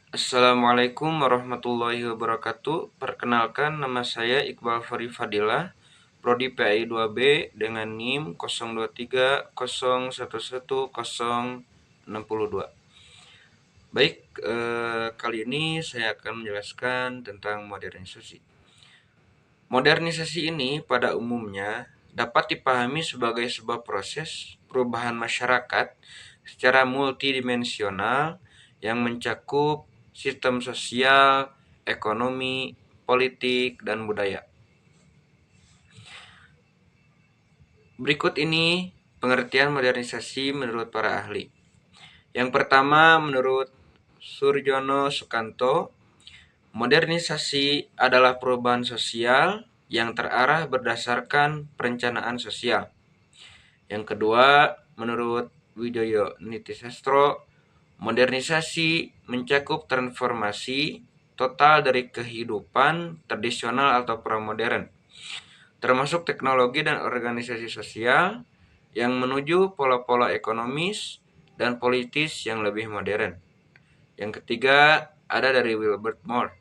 Assalamualaikum warahmatullahi wabarakatuh. Perkenalkan, nama saya Iqbal Fari Fadilah, Prodi PAI 2B dengan NIM 0230111062. Baik, kali ini saya akan menjelaskan tentang modernisasi. Modernisasi ini pada umumnya dapat dipahami sebagai sebuah proses perubahan masyarakat secara multidimensional yang mencakup sistem sosial, ekonomi, politik, dan budaya. Berikut ini pengertian modernisasi menurut para ahli. Yang pertama, menurut Surjono Sukanto, modernisasi adalah perubahan sosial yang terarah berdasarkan perencanaan sosial. Yang kedua, menurut Wijoyo Nitisastro, modernisasi mencakup transformasi total dari kehidupan tradisional atau pramodern, termasuk teknologi dan organisasi sosial yang menuju pola-pola ekonomis dan politis yang lebih modern. Yang ketiga, ada dari Wilbert Moore.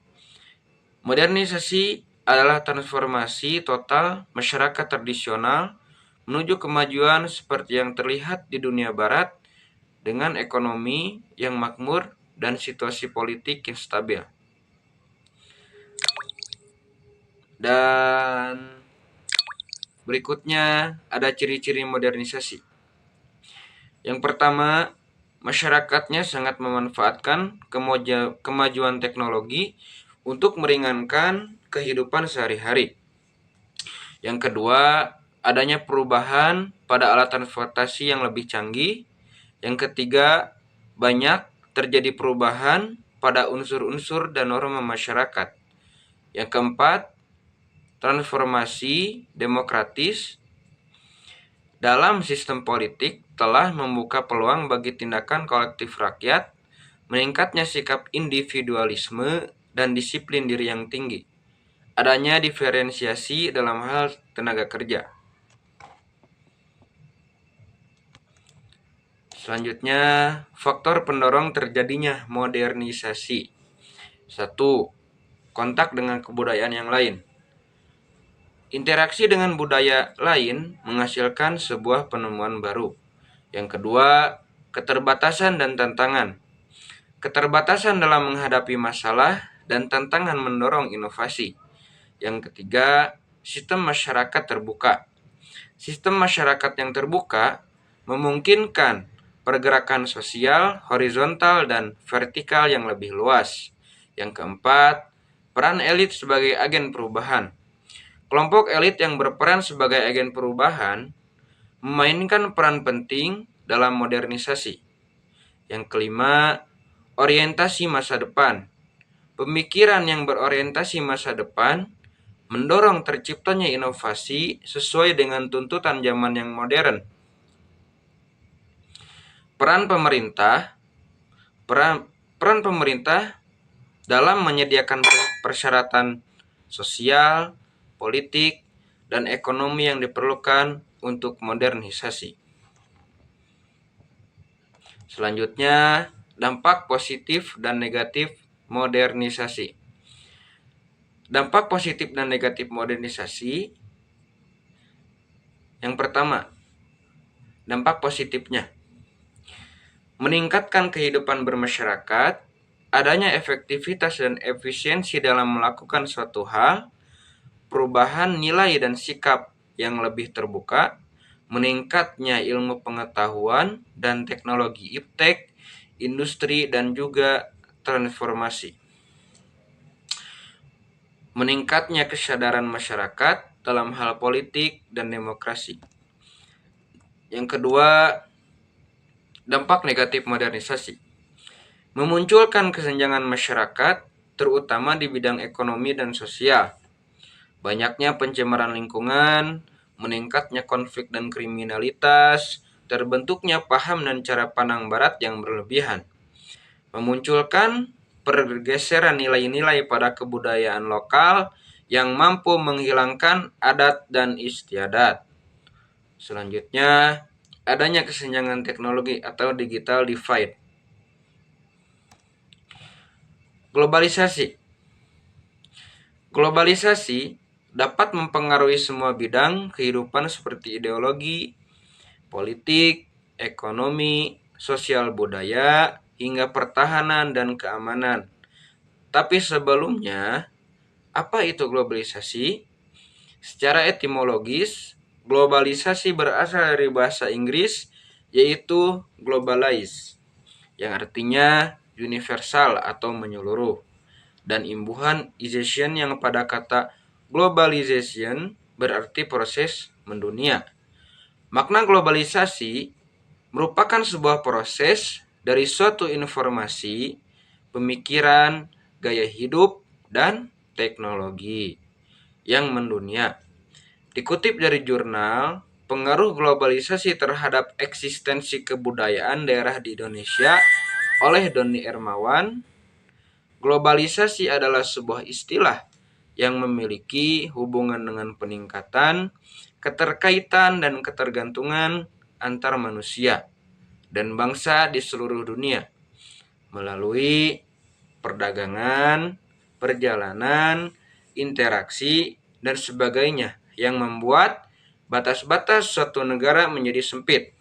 Modernisasi adalah transformasi total masyarakat tradisional menuju kemajuan seperti yang terlihat di dunia barat dengan ekonomi yang makmur dan situasi politik yang stabil. Dan berikutnya ada ciri-ciri modernisasi. Yang pertama, masyarakatnya sangat memanfaatkan kemajuan teknologi untuk meringankan kehidupan sehari-hari. Yang kedua, adanya perubahan pada alat transportasi yang lebih canggih. Yang ketiga, banyak terjadi perubahan pada unsur-unsur dan norma masyarakat. Yang keempat, transformasi demokratis dalam sistem politik telah membuka peluang bagi tindakan kolektif rakyat, meningkatnya sikap individualisme dan disiplin diri yang tinggi, adanya diferensiasi dalam hal tenaga kerja. Selanjutnya, faktor pendorong terjadinya modernisasi. 1. Kontak dengan kebudayaan yang lain. Interaksi dengan budaya lain menghasilkan sebuah penemuan baru. Yang kedua, keterbatasan dan tantangan. Keterbatasan dalam menghadapi masalah dan tantangan mendorong inovasi. Yang ketiga, sistem masyarakat terbuka. Sistem masyarakat yang terbuka memungkinkan pergerakan sosial horizontal dan vertikal yang lebih luas. Yang keempat, peran elit sebagai agen perubahan. Kelompok elit yang berperan sebagai agen perubahan memainkan peran penting dalam modernisasi. Yang kelima, orientasi masa depan. Pemikiran yang berorientasi masa depan mendorong terciptanya inovasi sesuai dengan tuntutan zaman yang modern. Peran pemerintah dalam menyediakan persyaratan sosial, politik, dan ekonomi yang diperlukan untuk modernisasi. Selanjutnya, dampak positif dan negatif modernisasi. Dampak positif dan negatif modernisasi. Yang pertama, dampak positifnya. Meningkatkan kehidupan bermasyarakat, adanya efektivitas dan efisiensi dalam melakukan suatu hal, perubahan nilai dan sikap yang lebih terbuka, meningkatnya ilmu pengetahuan dan teknologi iptek, industri, dan juga transformasi. Meningkatnya kesadaran masyarakat dalam hal politik dan demokrasi. Yang kedua, dampak negatif modernisasi. Memunculkan kesenjangan masyarakat, terutama di bidang ekonomi dan sosial. Banyaknya pencemaran lingkungan, meningkatnya konflik dan kriminalitas, terbentuknya paham dan cara pandang barat yang berlebihan. Memunculkan pergeseran nilai-nilai pada kebudayaan lokal yang mampu menghilangkan adat dan istiadat. Selanjutnya, adanya kesenjangan teknologi atau digital divide. Globalisasi. Globalisasi dapat mempengaruhi semua bidang kehidupan seperti ideologi, politik, ekonomi, sosial budaya, hingga pertahanan dan keamanan. Tapi sebelumnya, apa itu globalisasi? Secara etimologis, globalisasi berasal dari bahasa Inggris yaitu globalize, yang artinya universal atau menyeluruh, dan imbuhan ization yang pada kata globalization berarti proses mendunia. Makna globalisasi merupakan sebuah proses dari suatu informasi, pemikiran, gaya hidup, dan teknologi yang mendunia. Dikutip dari jurnal, pengaruh globalisasi terhadap eksistensi kebudayaan daerah di Indonesia oleh Doni Ermawan, globalisasi adalah sebuah istilah yang memiliki hubungan dengan peningkatan, keterkaitan, dan ketergantungan antar manusia dan bangsa di seluruh dunia melalui perdagangan, perjalanan, interaksi, dan sebagainya yang membuat batas-batas suatu negara menjadi sempit.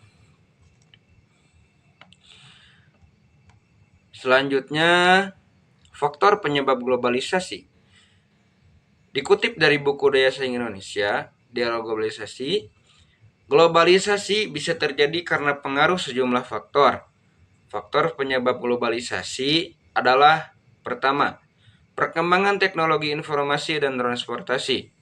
Selanjutnya, faktor penyebab globalisasi. Dikutip dari buku Daya Saing Indonesia, Dialog Globalisasi, globalisasi bisa terjadi karena pengaruh sejumlah faktor. Faktor penyebab globalisasi adalah pertama, perkembangan teknologi informasi dan transportasi.